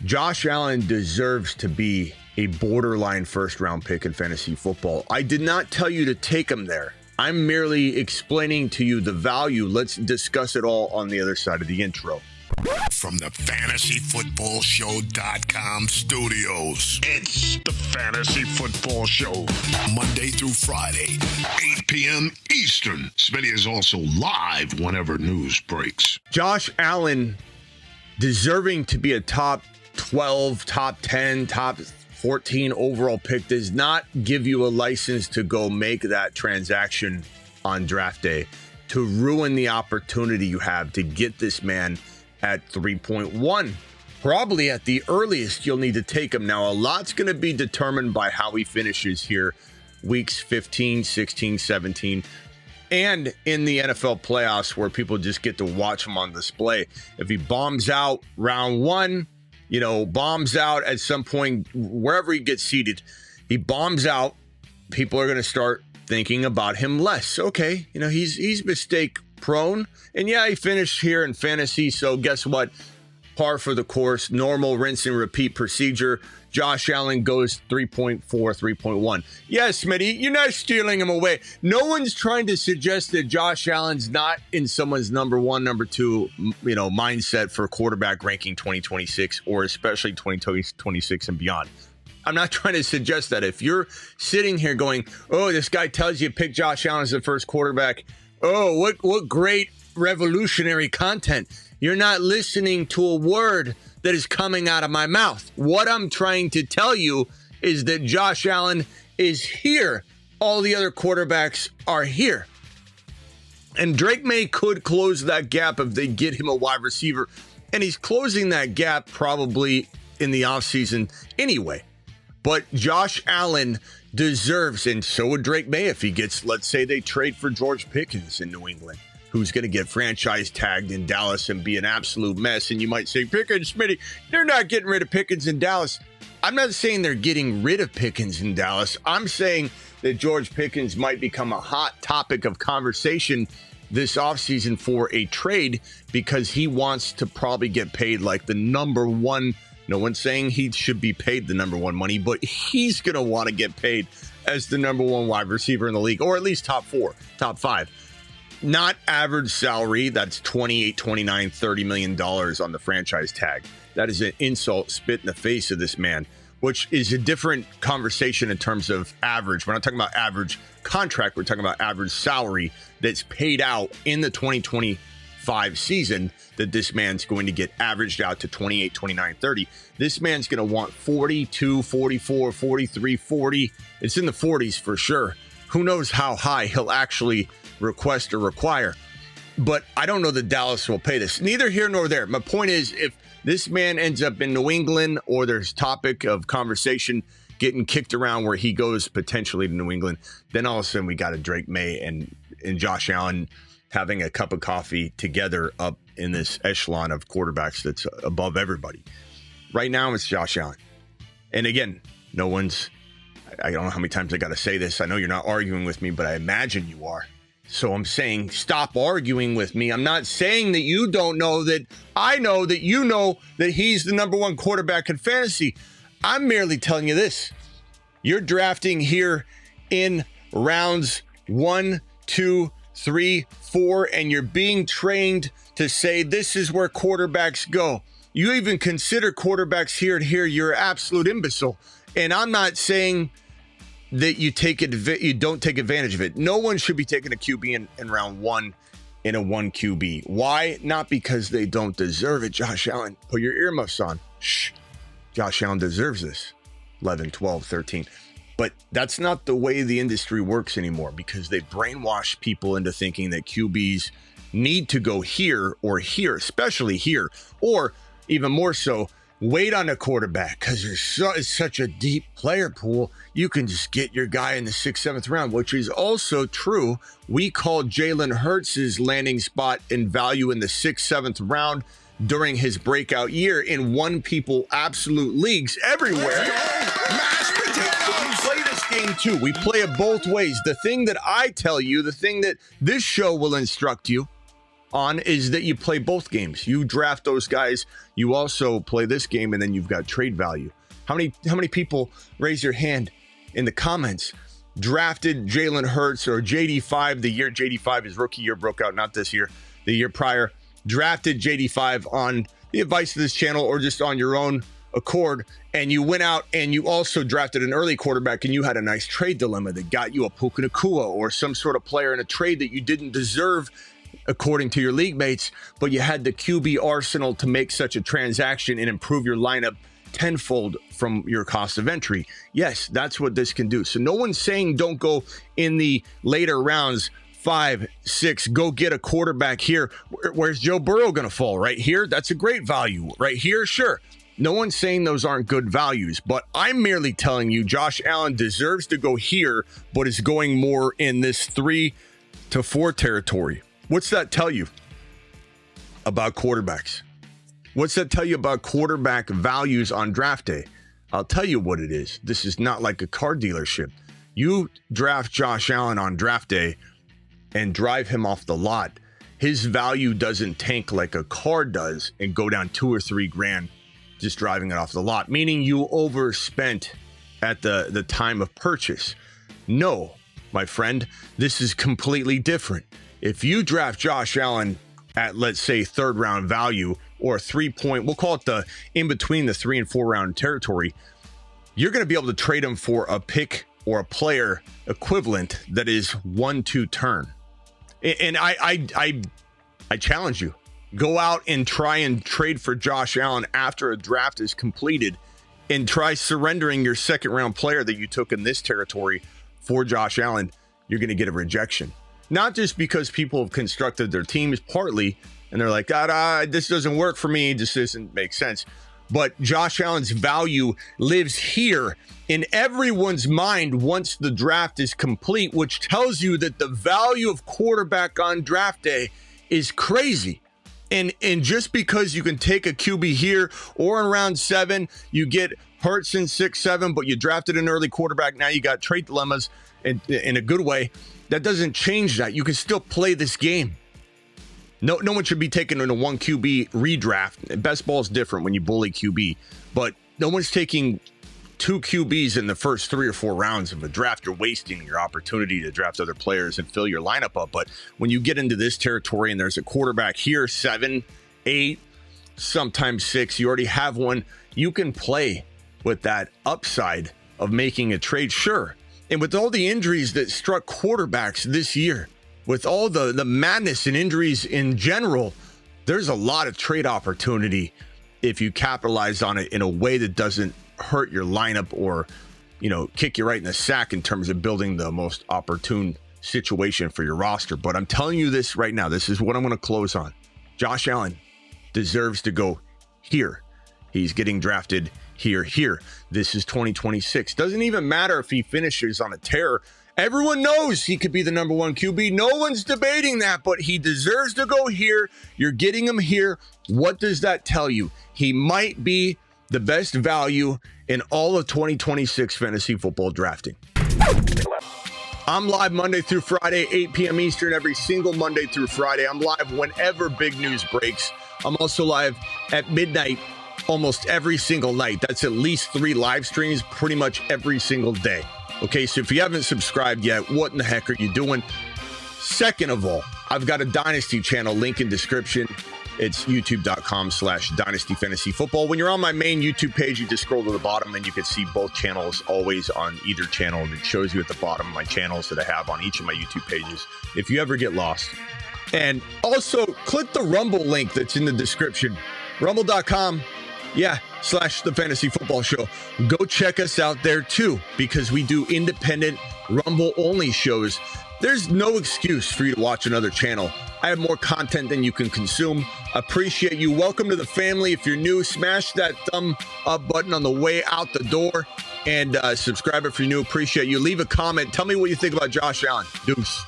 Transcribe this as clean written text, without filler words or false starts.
Josh Allen deserves to be a borderline first-round pick in fantasy football. I did not tell you to take him there. I'm merely explaining to you the value. Let's discuss it all on the other side of the intro. From the FantasyFootballShow.com studios, it's the Fantasy Football Show. Monday through Friday, 8 p.m. Eastern. Smitty is also live whenever news breaks. Josh Allen deserving to be a top 12, top 10, top 14 overall pick does not give you a license to go make that transaction on draft day, to ruin the opportunity you have to get this man at 3.1. Probably at the earliest, you'll need to take him. Now, a lot's going to be determined by how he finishes here weeks 15, 16, 17, and in the NFL playoffs where people just get to watch him on display. If he bombs out round one, bombs out at some point, wherever he gets seated, he bombs out, people are going to start thinking about him less. Okay, he's mistake prone. And yeah, he finished here in fantasy. So guess what? Par for the course, normal rinse and repeat procedure. Josh Allen goes 3.4, 3.1. Yes, Smitty, you're not stealing him away. No one's trying to suggest that Josh Allen's not in someone's number one, number two, mindset for quarterback ranking 2026 or especially 2026 and beyond. I'm not trying to suggest that. If you're sitting here going, oh, this guy tells you pick Josh Allen as the first quarterback. Oh, what great revolutionary content. You're not listening to a word that is coming out of my mouth. What I'm trying to tell you is that Josh Allen is here. All the other quarterbacks are here. And Drake May could close that gap if they get him a wide receiver. And he's closing that gap probably in the offseason anyway. But Josh Allen deserves, and so would Drake May if he gets, let's say they trade for George Pickens in New England, who's going to get franchise tagged in Dallas and be an absolute mess. And you might say, Pickens, Smitty, they're not getting rid of Pickens in Dallas. I'm not saying they're getting rid of Pickens in Dallas. I'm saying that George Pickens might become a hot topic of conversation this offseason for a trade because he wants to probably get paid like the number one. No one's saying he should be paid the number one money, but he's going to want to get paid as the number one wide receiver in the league, or at least top four, top five. Not average salary. That's $28, $29, $30 million on the franchise tag. That is an insult, spit in the face of this man, which is a different conversation in terms of average. We're not talking about average contract. We're talking about average salary that's paid out in the 2025 season that this man's going to get averaged out to 28, 29, 30. This man's going to want 42, 44, 43, 40. It's in the 40s for sure. Who knows how high he'll actually request or require. But I don't know that Dallas will pay this. Neither here nor there. My point is, if this man ends up in New England or there's topic of conversation getting kicked around where he goes potentially to New England, then all of a sudden we got a Drake May and Josh Allen having a cup of coffee together up in this echelon of quarterbacks that's above everybody. Right now it's Josh Allen. And again, I don't know how many times I got to say this. I know you're not arguing with me, but I imagine you are. So I'm saying stop arguing with me. I'm not saying that you don't know that I know that you know that he's the number one quarterback in fantasy. I'm merely telling you this. You're drafting here in rounds 1, 2, 3, 4, and you're being trained to say this is where quarterbacks go. You even consider quarterbacks here and here. You're an absolute imbecile. And I'm not saying that you don't take advantage of it. No one should be taking a QB in round 1 in a 1 QB. Why? Not because they don't deserve it. Josh Allen, put your earmuffs on. Shh. Josh Allen deserves this. 11, 12, 13. But that's not the way the industry works anymore because they brainwash people into thinking that QBs need to go here or here, especially here, or even more so, wait on a quarterback because it's such a deep player pool. You can just get your guy in the 6th, 7th round, which is also true. We called Jalen Hurts' landing spot and value in the 6th, 7th round during his breakout year in one people absolute leagues everywhere. Mashed potatoes! We play this game too. We play it both ways. The thing that I tell you, the thing that this show will instruct you, on is that you play both games. You draft those guys, you also play this game, and then you've got trade value. How many people raise your hand in the comments drafted Jalen Hurts or JD5 the year JD5 his rookie year broke out, not this year, the year prior, drafted JD5 on the advice of this channel or just on your own accord, and you went out and you also drafted an early quarterback and you had a nice trade dilemma that got you a Puka Nacua or some sort of player in a trade that you didn't deserve according to your league mates, but you had the QB arsenal to make such a transaction and improve your lineup tenfold from your cost of entry. Yes, that's what this can do. So no one's saying don't go in the later rounds, 5, 6, go get a quarterback here. Where's Joe Burrow going to fall? Right here? That's a great value. Right here? Sure. No one's saying those aren't good values, but I'm merely telling you Josh Allen deserves to go here, but is going more in this 3 to 4 territory. What's that tell you about quarterbacks? What's that tell you about quarterback values on draft day? I'll tell you what it is. This is not like a car dealership. You draft Josh Allen on draft day and drive him off the lot. His value doesn't tank like a car does and go down $2 or $3 grand just driving it off the lot, meaning you overspent at the time of purchase. No, my friend, this is completely different. If you draft Josh Allen at, let's say, 3rd round value or 3-point, we'll call it the in between the 3 and 4 round territory, you're going to be able to trade him for a pick or a player equivalent that is 1-2 turn. And I challenge you, go out and try and trade for Josh Allen after a draft is completed and try surrendering your 2nd round player that you took in this territory for Josh Allen. You're going to get a rejection. Not just because people have constructed their teams partly and they're like, this doesn't work for me, this doesn't make sense. But Josh Allen's value lives here in everyone's mind once the draft is complete, which tells you that the value of quarterback on draft day is crazy. And just because you can take a QB here or in round 7, you get Hurts in 6, 7, but you drafted an early quarterback. Now you got trade dilemmas in a good way. That doesn't change that. You can still play this game. No one should be taken in a 1 QB redraft. Best ball is different when you bully QB, but no one's taking 2 QBs in the first 3 or 4 rounds of a draft. You're wasting your opportunity to draft other players and fill your lineup up. But when you get into this territory and there's a quarterback here, 7, 8, sometimes 6, you already have one, you can play with that upside of making a trade, sure. And with all the injuries that struck quarterbacks this year, with all the madness and injuries in general, there's a lot of trade opportunity if you capitalize on it in a way that doesn't hurt your lineup or, kick you right in the sack in terms of building the most opportune situation for your roster. But I'm telling you this right now. This is what I'm going to close on. Josh Allen deserves to go here. He's getting drafted here. This is 2026. Doesn't even matter if he finishes on a tear. Everyone knows he could be the number 1 QB. No one's debating that, but he deserves to go here. You're getting him here. What does that tell you? He might be the best value in all of 2026 fantasy football drafting. I'm live Monday through Friday, 8 p.m. Eastern, every single Monday through Friday. I'm live whenever big news breaks. I'm also live at midnight almost every single night. That's at least 3 live streams pretty much every single day. Okay, so if you haven't subscribed yet, what in the heck are you doing? Second of all, I've got a Dynasty channel, link in description. It's youtube.com/Dynasty Fantasy Football. When you're on my main YouTube page, you just scroll to the bottom and you can see both channels always on either channel. And it shows you at the bottom my channels that I have on each of my YouTube pages if you ever get lost. And also click the Rumble link that's in the description. Rumble.com. /The Fantasy Football Show. Go check us out there too, because we do independent Rumble only shows. There's no excuse for you to watch another channel. I have more content than you can consume. Appreciate you. Welcome to the family. If you're new, smash that thumb up button on the way out the door and subscribe if you're new. Appreciate you. Leave a comment. Tell me what you think about Josh Allen. Deuce.